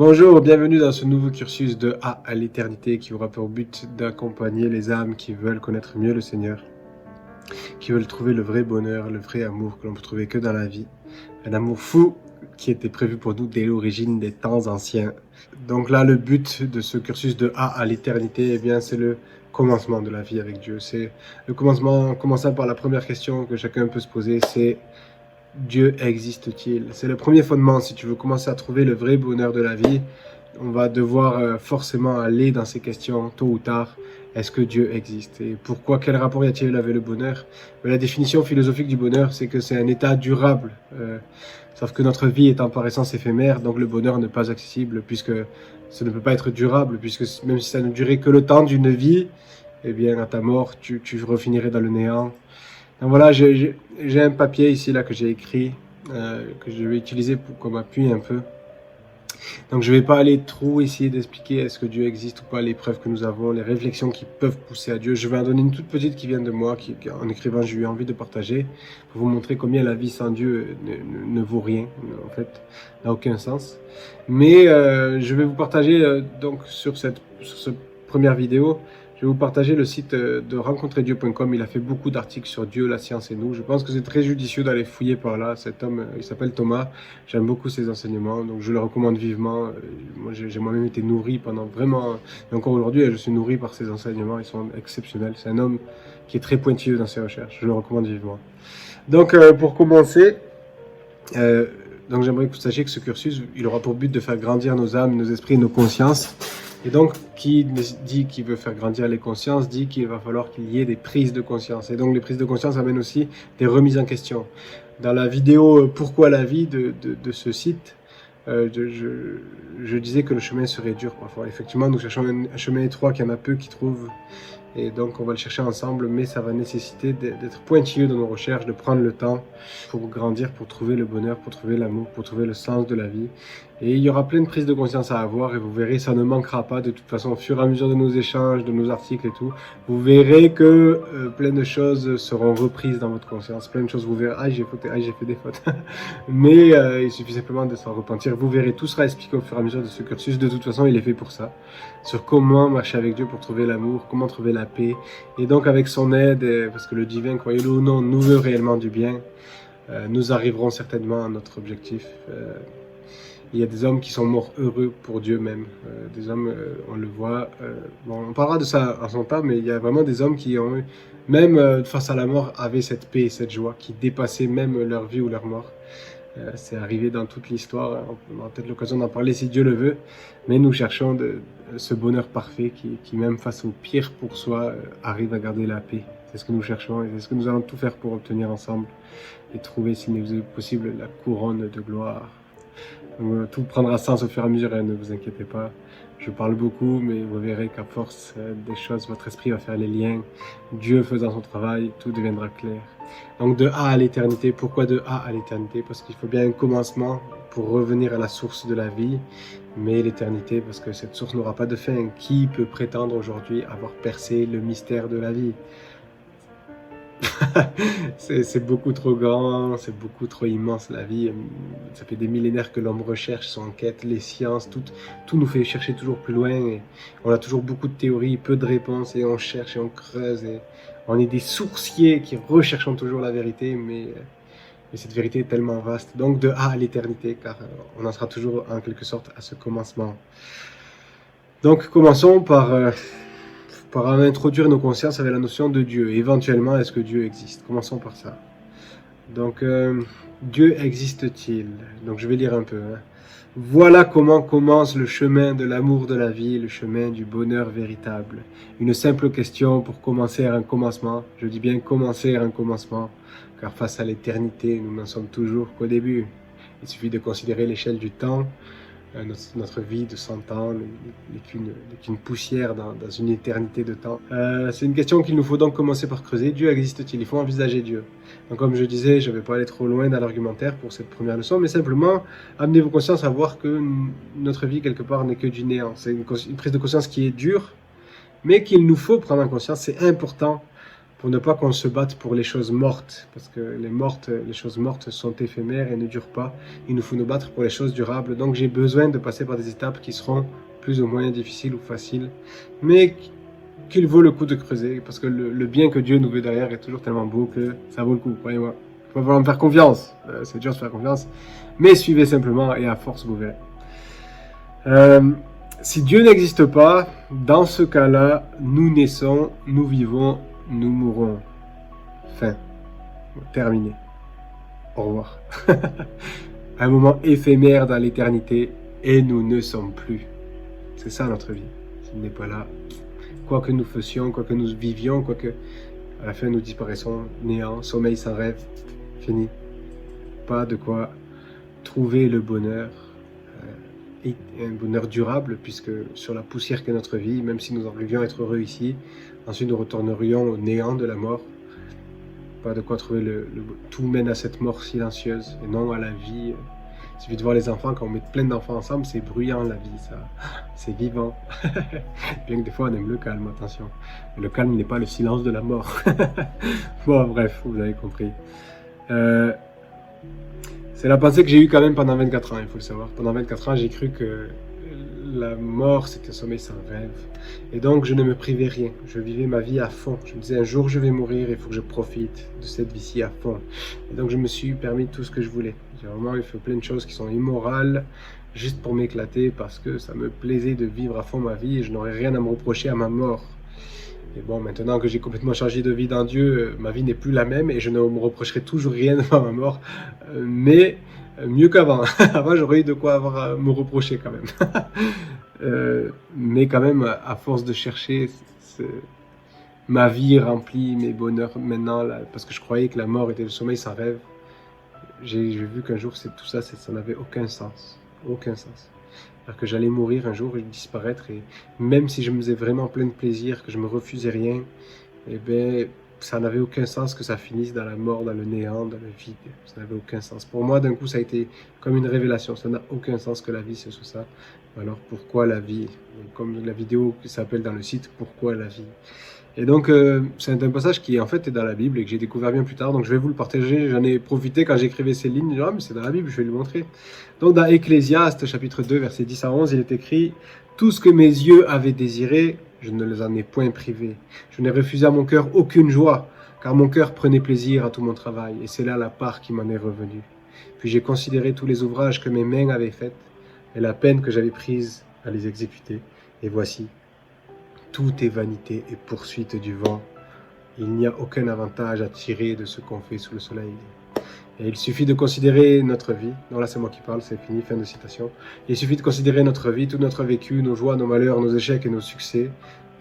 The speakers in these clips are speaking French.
Bonjour, bienvenue dans ce nouveau cursus de A à l'éternité qui aura pour but d'accompagner les âmes qui veulent connaître mieux le Seigneur, qui veulent trouver le vrai bonheur, le vrai amour que l'on peut trouver que dans la vie. Un amour fou qui était prévu pour nous dès l'origine des temps anciens. Donc là, le but de ce cursus de A à l'éternité, eh bien, c'est le commencement de la vie avec Dieu. C'est le commencement, commençant par la première question que chacun peut se poser, c'est Dieu existe-t-il? C'est le premier fondement. Si tu veux commencer à trouver le vrai bonheur de la vie, on va devoir forcément aller dans ces questions tôt ou tard. Est-ce que Dieu existe? Et pourquoi? Quel rapport y a-t-il avec le bonheur? La définition philosophique du bonheur, c'est que c'est un état durable. Sauf que notre vie étant par essence éphémère, donc le bonheur n'est pas accessible puisque ça ne peut pas être durable, puisque même si ça ne durait que le temps d'une vie, eh bien à ta mort, tu refinirais dans le néant. Donc voilà, j'ai un papier ici là que j'ai écrit, que je vais utiliser comme appui un peu. Donc je ne vais pas aller trop essayer d'expliquer est-ce que Dieu existe ou pas, les preuves que nous avons, les réflexions qui peuvent pousser à Dieu. Je vais en donner une toute petite qui vient de moi, en écrivant j'ai eu envie de partager, pour vous montrer combien la vie sans Dieu ne vaut rien, en fait, n'a aucun sens. Mais je vais vous partager donc sur cette première vidéo, je vais vous partager le site de rencontreddieu.com. Il a fait beaucoup d'articles sur Dieu, la science et nous. Je pense que c'est très judicieux d'aller fouiller par là. Cet homme, il s'appelle Thomas. J'aime beaucoup ses enseignements, donc je le recommande vivement. Moi, j'ai moi-même été nourri pendant vraiment... Et encore aujourd'hui, je suis nourri par ses enseignements. Ils sont exceptionnels. C'est un homme qui est très pointilleux dans ses recherches. Je le recommande vivement. Donc, pour commencer... donc j'aimerais que vous sachiez que ce cursus, il aura pour but de faire grandir nos âmes, nos esprits, nos consciences. Et donc, qui dit qu'il veut faire grandir les consciences, dit qu'il va falloir qu'il y ait des prises de conscience. Et donc, les prises de conscience amènent aussi des remises en question. Dans la vidéo « Pourquoi la vie » de ce site, je disais que le chemin serait dur parfois. Effectivement, nous cherchons un chemin étroit qu'il y en a peu qui trouvent. Et donc, on va le chercher ensemble, mais ça va nécessiter d'être pointilleux dans nos recherches, de prendre le temps pour grandir, pour trouver le bonheur, pour trouver l'amour, pour trouver le sens de la vie. Et il y aura plein de prises de conscience à avoir et vous verrez, ça ne manquera pas de toute façon au fur et à mesure de nos échanges, de nos articles et tout. Vous verrez que plein de choses seront reprises dans votre conscience, plein de choses vous verrez, ah j'ai fait des fautes. Mais il suffit simplement de s'en repentir. Vous verrez, tout sera expliqué au fur et à mesure de ce cursus. De toute façon, il est fait pour ça. Sur comment marcher avec Dieu pour trouver l'amour, comment trouver la paix. Et donc avec son aide, parce que le divin, croyez-le ou non, nous veut réellement du bien, nous arriverons certainement à notre objectif. Il y a des hommes qui sont morts heureux pour Dieu même. Des hommes, on le voit, bon, on parlera de ça en son temps, mais il y a vraiment des hommes qui ont eu, même face à la mort, avaient cette paix et cette joie qui dépassaient même leur vie ou leur mort. C'est arrivé dans toute l'histoire, on aura peut-être l'occasion d'en parler si Dieu le veut, mais nous cherchons ce bonheur parfait qui même face au pire pour soi, arrive à garder la paix. C'est ce que nous cherchons et c'est ce que nous allons tout faire pour obtenir ensemble et trouver, s'il est possible, la couronne de gloire. Donc, tout prendra sens au fur et à mesure, ne vous inquiétez pas. Je parle beaucoup, mais vous verrez qu'à force des choses, votre esprit va faire les liens. Dieu faisant son travail, tout deviendra clair. Donc de A à l'éternité, pourquoi de A à l'éternité? Parce qu'il faut bien un commencement pour revenir à la source de la vie, mais l'éternité, parce que cette source n'aura pas de fin. Qui peut prétendre aujourd'hui avoir percé le mystère de la vie? C'est beaucoup trop grand, c'est beaucoup trop immense la vie. Ça fait des millénaires que l'homme recherche, son enquête, les sciences, tout nous fait chercher toujours plus loin. Et on a toujours beaucoup de théories, peu de réponses, et on cherche et on creuse. Et on est des sourciers qui recherchons toujours la vérité, mais cette vérité est tellement vaste. Donc de A à l'éternité, car on en sera toujours en quelque sorte à ce commencement. Donc commençons par introduire nos consciences avec la notion de Dieu. Éventuellement, est-ce que Dieu existe? Commençons par ça. Donc, Dieu existe-t-il? Donc, je vais lire un peu. Voilà comment commence le chemin de l'amour de la vie, le chemin du bonheur véritable. Une simple question pour commencer un commencement. Je dis bien commencer un commencement, car face à l'éternité, nous n'en sommes toujours qu'au début. Il suffit de considérer l'échelle du temps. Notre vie de 100 ans n'est qu'une poussière dans une éternité de temps. C'est une question qu'il nous faut donc commencer par creuser. Dieu existe-t-il? Il faut envisager Dieu. Donc comme je disais, je ne vais pas aller trop loin dans l'argumentaire pour cette première leçon, mais simplement amener vos consciences à voir que notre vie quelque part n'est que du néant. C'est une prise de conscience qui est dure, mais qu'il nous faut prendre en conscience. C'est important pour ne pas qu'on se batte pour les choses mortes, parce que les choses mortes sont éphémères et ne durent pas. Il nous faut nous battre pour les choses durables. Donc j'ai besoin de passer par des étapes qui seront plus ou moins difficiles ou faciles, mais qu'il vaut le coup de creuser, parce que le bien que Dieu nous veut derrière est toujours tellement beau que ça vaut le coup, croyez-moi. Il va falloir me faire confiance, c'est dur de faire confiance, mais suivez simplement et à force vous verrez. Si Dieu n'existe pas, dans ce cas-là, nous naissons, nous vivons, nous mourrons. Fin. Terminé. Au revoir. Un moment éphémère dans l'éternité et nous ne sommes plus. C'est ça notre vie. S'il n'est pas là, quoi que nous fassions, quoi que nous vivions, quoi que à la fin nous disparaissons, néant, sommeil sans rêve, fini. Pas de quoi trouver le bonheur. Et un bonheur durable, puisque sur la poussière qu'est notre vie, même si nous arrivions à être heureux ici, ensuite nous retournerions au néant de la mort. Pas de quoi trouver tout mène à cette mort silencieuse, et non à la vie. Il suffit de voir les enfants, quand on met plein d'enfants ensemble, c'est bruyant la vie, ça, c'est vivant. Bien que des fois on aime le calme, attention. Mais le calme n'est pas le silence de la mort. Bon, bref, vous avez compris. C'est la pensée que j'ai eue quand même pendant 24 ans, il faut le savoir. Pendant 24 ans, j'ai cru que la mort, c'était un sommeil sans rêve. Et donc, je ne me privais rien. Je vivais ma vie à fond. Je me disais, un jour, je vais mourir, il faut que je profite de cette vie-ci à fond. Et donc, je me suis permis tout ce que je voulais. J'ai vraiment fait plein de choses qui sont immorales, juste pour m'éclater, parce que ça me plaisait de vivre à fond ma vie et je n'aurais rien à me reprocher à ma mort. Et bon, maintenant que j'ai complètement changé de vie dans Dieu, ma vie n'est plus la même et je ne me reprocherai toujours rien devant ma mort, mais mieux qu'avant. Avant, j'aurais eu de quoi avoir à me reprocher quand même. Mais quand même, à force de chercher ma vie remplie, mes bonheurs maintenant, là, parce que je croyais que la mort était le sommeil sans rêve, j'ai vu qu'un jour, tout ça, ça n'avait aucun sens. Aucun sens. C'est-à-dire que j'allais mourir un jour et disparaître, et même si je me faisais vraiment plein de plaisir, que je me refusais rien, eh ben, ça n'avait aucun sens que ça finisse dans la mort, dans le néant, dans le vide. Ça n'avait aucun sens. Pour moi, d'un coup, ça a été comme une révélation. Ça n'a aucun sens que la vie, c'est ça. Alors pourquoi la vie? Comme la vidéo qui s'appelle dans le site, pourquoi la vie? Et donc, c'est un passage qui en fait est dans la Bible et que j'ai découvert bien plus tard. Donc, je vais vous le partager. J'en ai profité quand j'écrivais ces lignes. Ah, mais c'est dans la Bible, je vais le montrer. Donc, dans Ecclésiaste, chapitre 2, versets 10 à 11, il est écrit « Tout ce que mes yeux avaient désiré, je ne les en ai point privés. Je n'ai refusé à mon cœur aucune joie, car mon cœur prenait plaisir à tout mon travail, et c'est là la part qui m'en est revenue. Puis j'ai considéré tous les ouvrages que mes mains avaient faits, et la peine que j'avais prise à les exécuter. Et voici, tout est vanité et poursuite du vent. Il n'y a aucun avantage à tirer de ce qu'on fait sous le soleil. » Et il suffit de considérer notre vie. Non, là c'est moi qui parle, c'est fini, fin de citation. Il suffit de considérer notre vie, tout notre vécu, nos joies, nos malheurs, nos échecs et nos succès.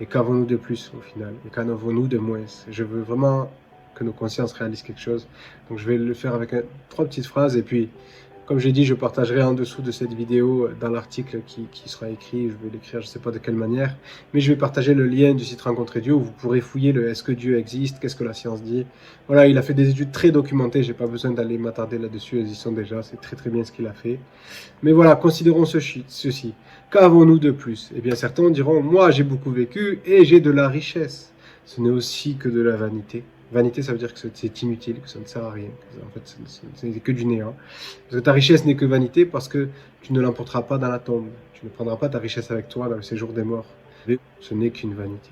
Et qu'avons-nous de plus au final? Et qu'en avons-nous de moins? Je veux vraiment que nos consciences réalisent quelque chose. Donc je vais le faire avec 3 petites phrases et puis, comme j'ai dit, je partagerai en dessous de cette vidéo, dans l'article qui sera écrit, je vais l'écrire, je ne sais pas de quelle manière, mais je vais partager le lien du site Rencontrer Dieu où vous pourrez fouiller le « Est-ce que Dieu existe? Qu'est-ce que la science dit ?» Voilà, il a fait des études très documentées, j'ai pas besoin d'aller m'attarder là-dessus, elles y sont déjà, c'est très très bien ce qu'il a fait. Mais voilà, considérons ceci. Qu'avons-nous de plus? Eh bien, certains diront « Moi, j'ai beaucoup vécu et j'ai de la richesse. » Ce n'est aussi que de la vanité. Vanité, ça veut dire que c'est inutile, que ça ne sert à rien. En fait, ce n'est que du néant. Parce que ta richesse n'est que vanité parce que tu ne l'emporteras pas dans la tombe. Tu ne prendras pas ta richesse avec toi dans le séjour des morts. Ce n'est qu'une vanité.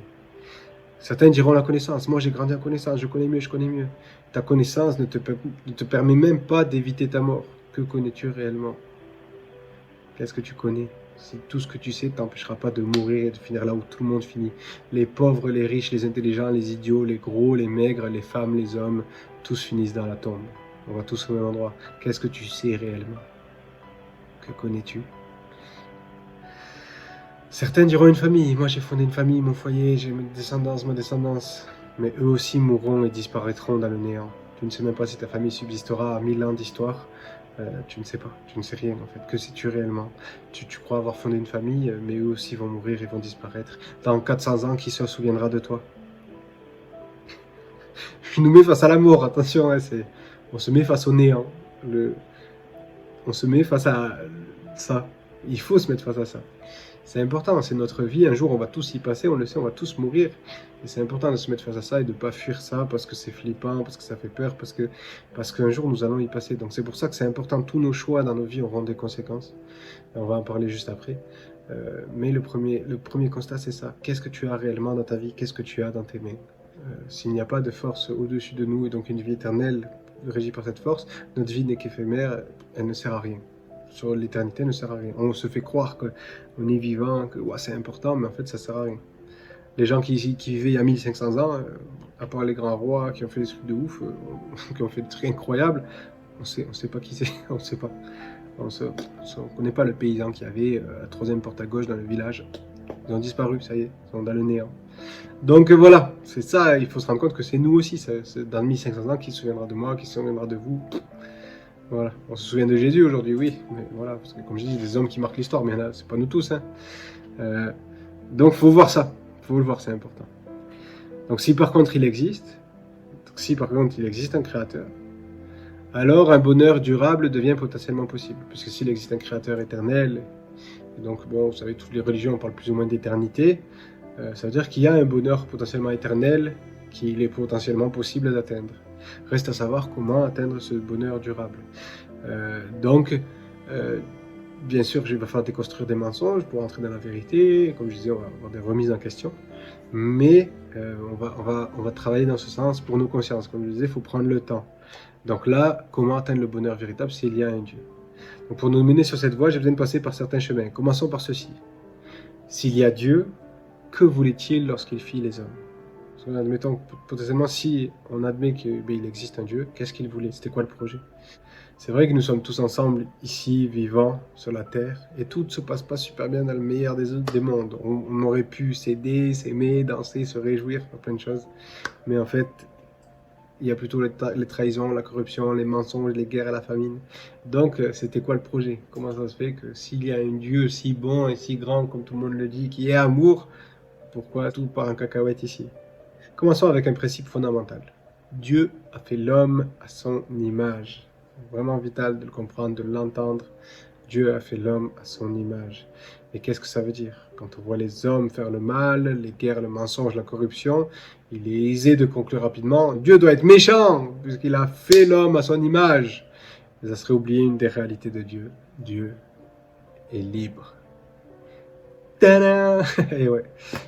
Certains diront la connaissance. Moi, j'ai grandi en connaissance, je connais mieux. Ta connaissance ne te permet même pas d'éviter ta mort. Que connais-tu réellement? Qu'est-ce que tu connais? Si tout ce que tu sais ne t'empêchera pas de mourir et de finir là où tout le monde finit. Les pauvres, les riches, les intelligents, les idiots, les gros, les maigres, les femmes, les hommes, tous finissent dans la tombe. On va tous au même endroit. Qu'est-ce que tu sais réellement? Que connais-tu? Certains diront une famille. Moi, j'ai fondé une famille, mon foyer, j'ai ma descendance. Mais eux aussi mourront et disparaîtront dans le néant. Tu ne sais même pas si ta famille subsistera à 1000 ans d'histoire. Tu ne sais pas, tu ne sais rien en fait. Que sais-tu réellement? Tu crois avoir fondé une famille, mais eux aussi vont mourir et vont disparaître. Dans 400 ans, qui se souviendra de toi? Je nous mets face à la mort, attention, hein, on se met face au néant. On se met face à ça. Il faut se mettre face à ça. C'est important, c'est notre vie. Un jour, on va tous y passer, on le sait, on va tous mourir. Et c'est important de se mettre face à ça et de ne pas fuir ça parce que c'est flippant, parce que ça fait peur, parce qu'un jour, nous allons y passer. Donc c'est pour ça que c'est important. Tous nos choix dans nos vies auront des conséquences. Et on va en parler juste après. Mais le premier constat, c'est ça. Qu'est-ce que tu as réellement dans ta vie? Qu'est-ce que tu as dans tes mains? S'il n'y a pas de force au-dessus de nous et donc une vie éternelle régie par cette force, notre vie n'est qu'éphémère, elle ne sert à rien. Sur l'éternité, ne sert à rien. On se fait croire qu'on est vivant, que ouais, c'est important, mais en fait, ça sert à rien. Les gens qui vivaient il y a 1500 ans, à part les grands rois qui ont fait des trucs de ouf, qui ont fait des trucs incroyables, on sait pas qui c'est, on sait pas. On connaît pas le paysan qui avait la troisième porte à gauche dans le village. Ils ont disparu, ça y est, ils sont dans le néant. Donc voilà, c'est ça, il faut se rendre compte que c'est nous aussi, c'est dans 1500 ans, qui se souviendra de moi, qui se souviendra de vous. Voilà, on se souvient de Jésus aujourd'hui, oui, mais voilà, parce que comme je dis, des hommes qui marquent l'histoire, mais c'est pas nous tous. Hein. Donc faut voir ça, faut le voir, c'est important. Donc si par contre il existe un créateur, alors un bonheur durable devient potentiellement possible, puisque s'il existe un créateur éternel, et donc bon, vous savez, toutes les religions parlent plus ou moins d'éternité, ça veut dire qu'il y a un bonheur potentiellement éternel qu'il est potentiellement possible d'atteindre. Reste à savoir comment atteindre ce bonheur durable. Donc, bien sûr, il va falloir déconstruire des mensonges pour entrer dans la vérité. Comme je disais, on va avoir des remises en question. Mais on va travailler dans ce sens pour nos consciences. Comme je disais, il faut prendre le temps. Donc là, comment atteindre le bonheur véritable s'il y a un Dieu? Donc pour nous mener sur cette voie, j'ai besoin de passer par certains chemins. Commençons par ceci. S'il y a Dieu, que voulait-il lorsqu'il fit les hommes? Admettons, potentiellement, si on admet qu'il existe un Dieu, qu'est-ce qu'il voulait? C'était quoi le projet? C'est vrai que nous sommes tous ensemble, ici, vivants, sur la Terre, et tout ne se passe pas super bien dans le meilleur des mondes. On aurait pu s'aider, s'aimer, danser, se réjouir, faire plein de choses. Mais en fait, il y a plutôt les trahisons, la corruption, les mensonges, les guerres et la famine. Donc, c'était quoi le projet? Comment ça se fait que s'il y a un Dieu si bon et si grand, comme tout le monde le dit, qui est amour, pourquoi tout part en cacahuète ici? Commençons avec un principe fondamental. Dieu a fait l'homme à son image. C'est vraiment vital de le comprendre, de l'entendre. Dieu a fait l'homme à son image. Et qu'est-ce que ça veut dire? Quand on voit les hommes faire le mal, les guerres, le mensonge, la corruption, il est aisé de conclure rapidement, Dieu doit être méchant, puisqu'il a fait l'homme à son image. Et ça serait oublier une des réalités de Dieu. Dieu est libre. Tadam! Et ouais,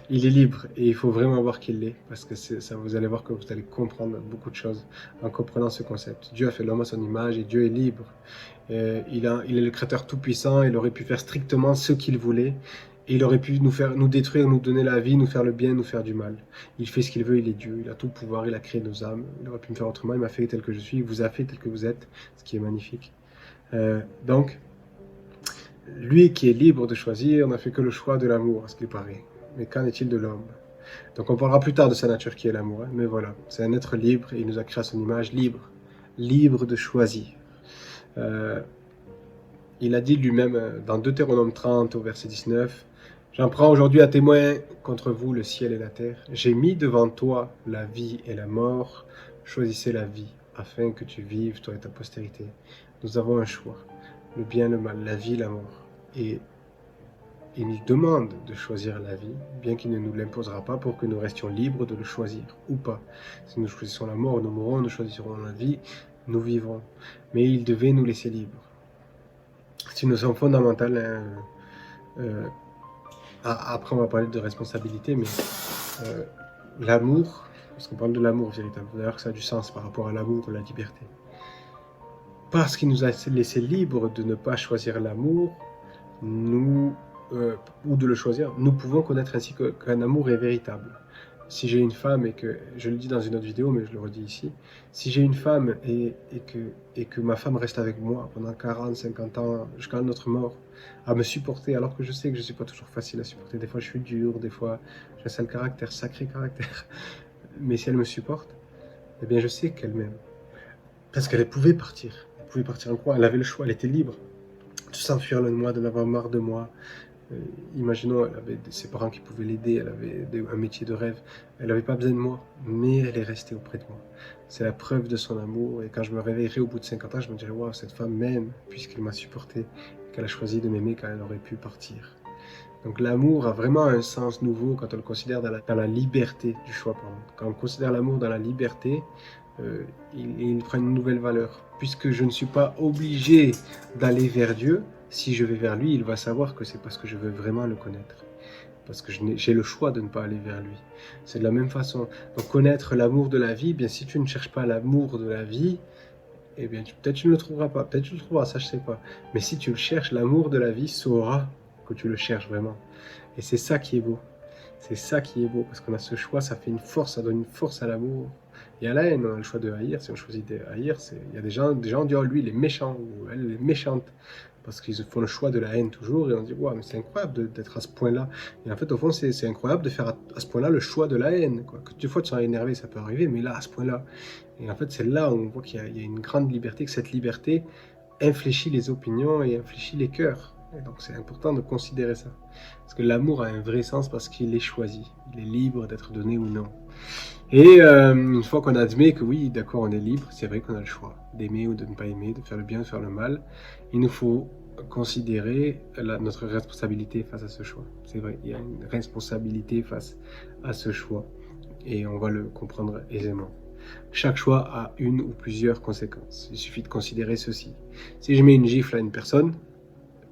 il est libre et il faut vraiment voir qu'il l'est parce que ça, vous allez voir que vous allez comprendre beaucoup de choses en comprenant ce concept. Dieu a fait l'homme à son image et Dieu est libre. Il est le créateur tout-puissant, il aurait pu faire strictement ce qu'il voulait et il aurait pu nous détruire, nous donner la vie, nous faire le bien, nous faire du mal. Il fait ce qu'il veut, il est Dieu, il a tout le pouvoir, il a créé nos âmes, il aurait pu me faire autrement, il m'a fait tel que je suis, il vous a fait tel que vous êtes, ce qui est magnifique. Donc, lui qui est libre de choisir n'a fait que le choix de l'amour, à ce qu'il paraît. Mais qu'en est-il de l'homme? Donc on parlera plus tard de sa nature qui est l'amour, hein, mais voilà, c'est un être libre et il nous a créé à son image, libre de choisir. Il a dit lui-même dans Deutéronome 30 au verset 19, « J'en prends aujourd'hui à témoin contre vous le ciel et la terre. J'ai mis devant toi la vie et la mort. Choisissez la vie, afin que tu vives, toi et ta postérité. Nous avons un choix, le bien, le mal, la vie, la mort. Et il nous demande de choisir la vie, bien qu'il ne nous l'imposera pas pour que nous restions libres de le choisir, ou pas. Si nous choisissons la mort, nous mourrons, nous choisirons la vie, nous vivrons. Mais il devait nous laisser libres. C'est une notion fondamentale. Après, on va parler de responsabilité, mais l'amour, parce qu'on parle de l'amour véritable, d'ailleurs que ça a du sens par rapport à l'amour ou la liberté. Parce qu'il nous a laissé libres de ne pas choisir l'amour, ou de le choisir, nous pouvons connaître ainsi qu'un amour est véritable. Si j'ai une femme et que, je le dis dans une autre vidéo, mais je le redis ici, si j'ai une femme et que ma femme reste avec moi pendant 40, 50 ans, jusqu'à notre mort, à me supporter, alors que je sais que je ne suis pas toujours facile à supporter, des fois je suis dur, des fois j'ai un sale caractère, sacré caractère, mais si elle me supporte, eh bien je sais qu'elle m'aime. Parce qu'elle pouvait partir en quoi? Elle avait le choix, elle était libre de s'enfuir loin de moi, de n'avoir marre de moi. Imaginons, elle avait ses parents qui pouvaient l'aider, elle avait un métier de rêve, elle n'avait pas besoin de moi, mais elle est restée auprès de moi. C'est la preuve de son amour, et quand je me réveillerai au bout de 50 ans, je me dirai, waouh, cette femme m'aime, puisqu'elle m'a supporté, qu'elle a choisi de m'aimer quand elle aurait pu partir. Donc l'amour a vraiment un sens nouveau quand on le considère dans la liberté du choix. Pardon. Quand on considère l'amour dans la liberté, il prend une nouvelle valeur. Puisque je ne suis pas obligé d'aller vers Dieu, si je vais vers lui, il va savoir que c'est parce que je veux vraiment le connaître. Parce que j'ai le choix de ne pas aller vers lui. C'est de la même façon. Donc connaître l'amour de la vie, bien si tu ne cherches pas l'amour de la vie, eh bien peut-être tu ne le trouveras pas, peut-être tu le trouveras, ça je sais pas. Mais si tu le cherches, l'amour de la vie saura que tu le cherches vraiment. Et c'est ça qui est beau. C'est ça qui est beau, parce qu'on a ce choix, ça fait une force, ça donne une force à l'amour. Et à la haine, on a le choix de haïr. Si on choisit de haïr, il y a des gens disent, oh, lui il est méchant, ou elle est méchante. Parce qu'ils font le choix de la haine toujours, et on dit, wow, mais c'est incroyable d'être à ce point-là. Et en fait, au fond, c'est incroyable de faire à ce point-là le choix de la haine. Quoi. Que des fois, tu seras énervé, ça peut arriver, mais là, à ce point-là. Et en fait, c'est là où on voit qu'il y a une grande liberté, que cette liberté infléchit les opinions et infléchit les cœurs. Et donc, c'est important de considérer ça. Parce que l'amour a un vrai sens parce qu'il est choisi. Il est libre d'être donné ou non. Et une fois qu'on admet que oui, d'accord, on est libre, c'est vrai qu'on a le choix d'aimer ou de ne pas aimer, de faire le bien, de faire le mal, il nous faut considérer notre responsabilité face à ce choix. C'est vrai, il y a une responsabilité face à ce choix et on va le comprendre aisément. Chaque choix a une ou plusieurs conséquences. Il suffit de considérer ceci. Si je mets une gifle à une personne,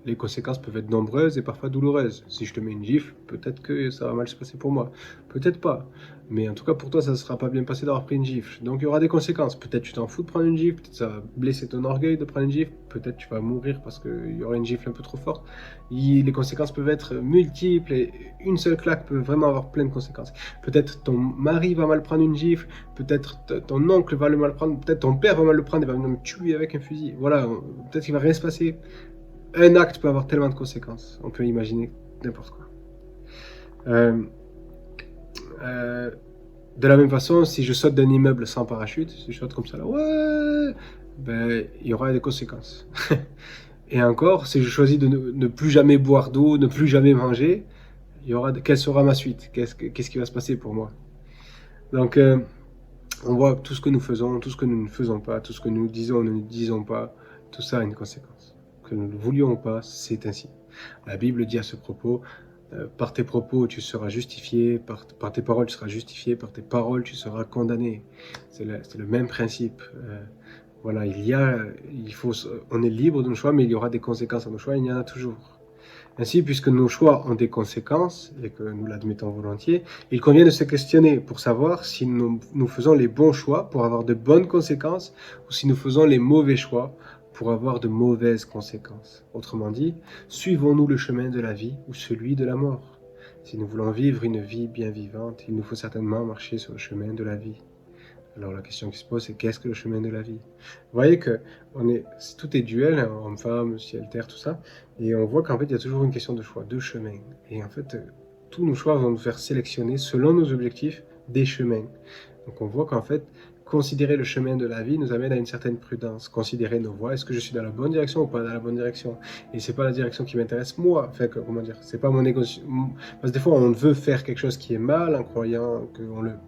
les conséquences peuvent être nombreuses et parfois douloureuses. Si je te mets une gifle, peut-être que ça va mal se passer pour moi. Peut-être pas. Mais en tout cas, pour toi, ça ne sera pas bien passé d'avoir pris une gifle. Donc, il y aura des conséquences. Peut-être tu t'en fous de prendre une gifle. Peut-être ça va blesser ton orgueil de prendre une gifle. Peut-être tu vas mourir parce qu'il y aura une gifle un peu trop forte. Les conséquences peuvent être multiples et une seule claque peut vraiment avoir plein de conséquences. Peut-être ton mari va mal prendre une gifle. Peut-être ton oncle va le mal prendre. Peut-être ton père va mal le prendre et va me tuer avec un fusil. Voilà. Peut-être qu'il va rien se passer. Un acte peut avoir tellement de conséquences. On peut imaginer n'importe quoi. De la même façon, si je saute d'un immeuble sans parachute, si je saute comme ça là, ouais, ben, il y aura des conséquences. Et encore, si je choisis de ne plus jamais boire d'eau, ne plus jamais manger, quelle sera ma suite? Qu'est-ce qui va se passer pour moi? Donc, on voit tout ce que nous faisons, tout ce que nous ne faisons pas, tout ce que nous disons, ne disons pas, tout ça a une conséquence. Que nous le voulions ou pas, c'est ainsi. La Bible dit à ce propos, par tes propos tu seras justifié, par tes paroles tu seras justifié, par tes paroles tu seras condamné. C'est le même principe. Voilà, on est libre de nos choix, mais il y aura des conséquences à nos choix, il y en a toujours. Ainsi, puisque nos choix ont des conséquences, et que nous l'admettons volontiers, il convient de se questionner pour savoir si nous faisons les bons choix pour avoir de bonnes conséquences, ou si nous faisons les mauvais choix pour avoir de mauvaises conséquences. Autrement dit, suivons-nous le chemin de la vie ou celui de la mort? Si nous voulons vivre une vie bien vivante, il nous faut certainement marcher sur le chemin de la vie. Alors la question qui se pose, c'est qu'est-ce que le chemin de la vie? Vous voyez que tout est duel, hein, homme-femme, ciel-terre, tout ça, et on voit qu'en fait, il y a toujours une question de choix, de chemin. Et en fait, tous nos choix vont nous faire sélectionner, selon nos objectifs, des chemins. Donc on voit qu'en fait, considérer le chemin de la vie nous amène à une certaine prudence. Considérer nos voies, est-ce que je suis dans la bonne direction ou pas dans la bonne direction? Et c'est pas la direction qui m'intéresse moi. Enfin, comment dire? C'est pas mon égo. Parce que des fois, on veut faire quelque chose qui est mal en croyant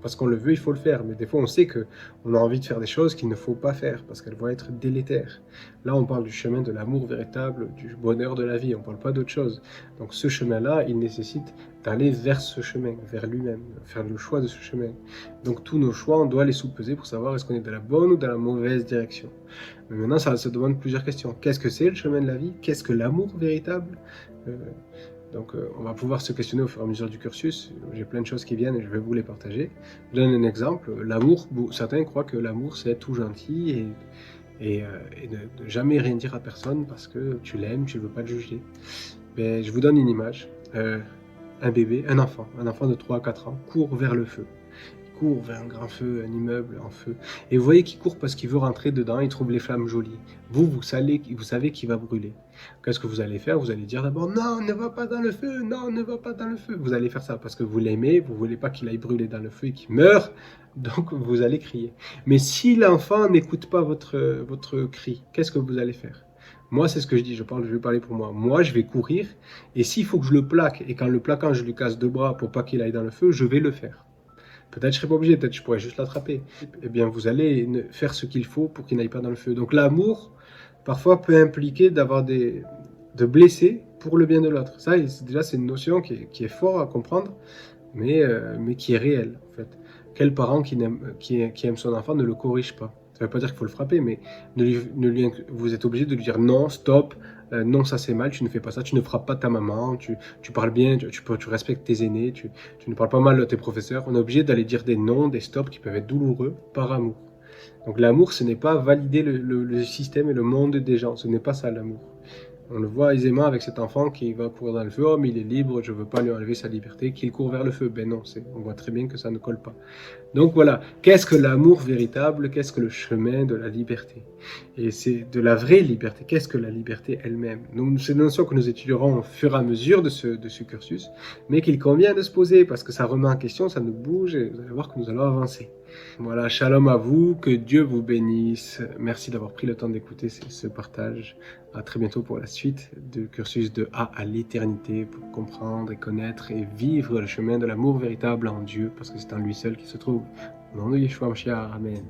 parce qu'on le veut, il faut le faire. Mais des fois, on sait que on a envie de faire des choses qu'il ne faut pas faire parce qu'elles vont être délétères. Là, on parle du chemin de l'amour véritable, du bonheur de la vie. On parle pas d'autre chose. Donc, ce chemin-là, il nécessite d'aller vers ce chemin, vers lui-même, faire le choix de ce chemin. Donc tous nos choix, on doit les sous-peser pour savoir est-ce qu'on est dans la bonne ou dans la mauvaise direction. Mais maintenant, ça se demande plusieurs questions. Qu'est-ce que c'est le chemin de la vie? Qu'est-ce que l'amour véritable? Donc on va pouvoir se questionner au fur et à mesure du cursus. J'ai plein de choses qui viennent et je vais vous les partager. Je donne un exemple. L'amour, certains croient que l'amour c'est être tout gentil et ne jamais rien dire à personne parce que tu l'aimes, tu ne veux pas le juger. Mais je vous donne une image. Un bébé, un enfant de 3 à 4 ans, court vers le feu. Il court vers un grand feu, un immeuble en feu. Et vous voyez qu'il court parce qu'il veut rentrer dedans, il trouve les flammes jolies. Vous savez qu'il va brûler. Qu'est-ce que vous allez faire? Vous allez dire d'abord, non, ne va pas dans le feu, non, ne va pas dans le feu. Vous allez faire ça parce que vous l'aimez, vous ne voulez pas qu'il aille brûler dans le feu et qu'il meure, donc vous allez crier. Mais si l'enfant n'écoute pas votre cri, qu'est-ce que vous allez faire? Moi, c'est ce que je dis, je vais parler pour moi. Moi, je vais courir, et s'il faut que je le plaque, et qu'en le plaquant, je lui casse 2 bras pour pas qu'il aille dans le feu, je vais le faire. Peut-être je ne serai pas obligé, peut-être je pourrais juste l'attraper. Eh bien, vous allez faire ce qu'il faut pour qu'il n'aille pas dans le feu. Donc l'amour, parfois, peut impliquer d'avoir des de blesser pour le bien de l'autre. Ça, déjà, c'est une notion qui est forte à comprendre, mais qui est réelle, en fait. Quel parent qui aime son enfant ne le corrige pas? Ça ne veut pas dire qu'il faut le frapper, mais vous êtes obligé de lui dire non, stop, non, ça c'est mal, tu ne fais pas ça, tu ne frappes pas ta maman, tu parles bien, tu respectes tes aînés, tu ne parles pas mal de tes professeurs. On est obligé d'aller dire des non, des stops qui peuvent être douloureux par amour. Donc l'amour, ce n'est pas valider le système et le monde des gens, ce n'est pas ça l'amour. On le voit aisément avec cet enfant qui va courir dans le feu. Oh, mais il est libre, je ne veux pas lui enlever sa liberté, qu'il court vers le feu. Ben non, on voit très bien que ça ne colle pas. Donc voilà, qu'est-ce que l'amour véritable? Qu'est-ce que le chemin de la liberté? Et c'est de la vraie liberté. Qu'est-ce que la liberté elle-même? C'est une notion que nous étudierons au fur et à mesure de ce cursus, mais qu'il convient de se poser parce que ça remet en question, ça nous bouge et vous allez voir que nous allons avancer. Voilà, shalom à vous, que Dieu vous bénisse. Merci d'avoir pris le temps d'écouter ce partage. À très bientôt pour la suite du cursus de A à l'éternité pour comprendre et connaître et vivre le chemin de l'amour véritable en Dieu parce que c'est en lui seul qui se trouve. Au nom de Yeshua Mashiach, Amen.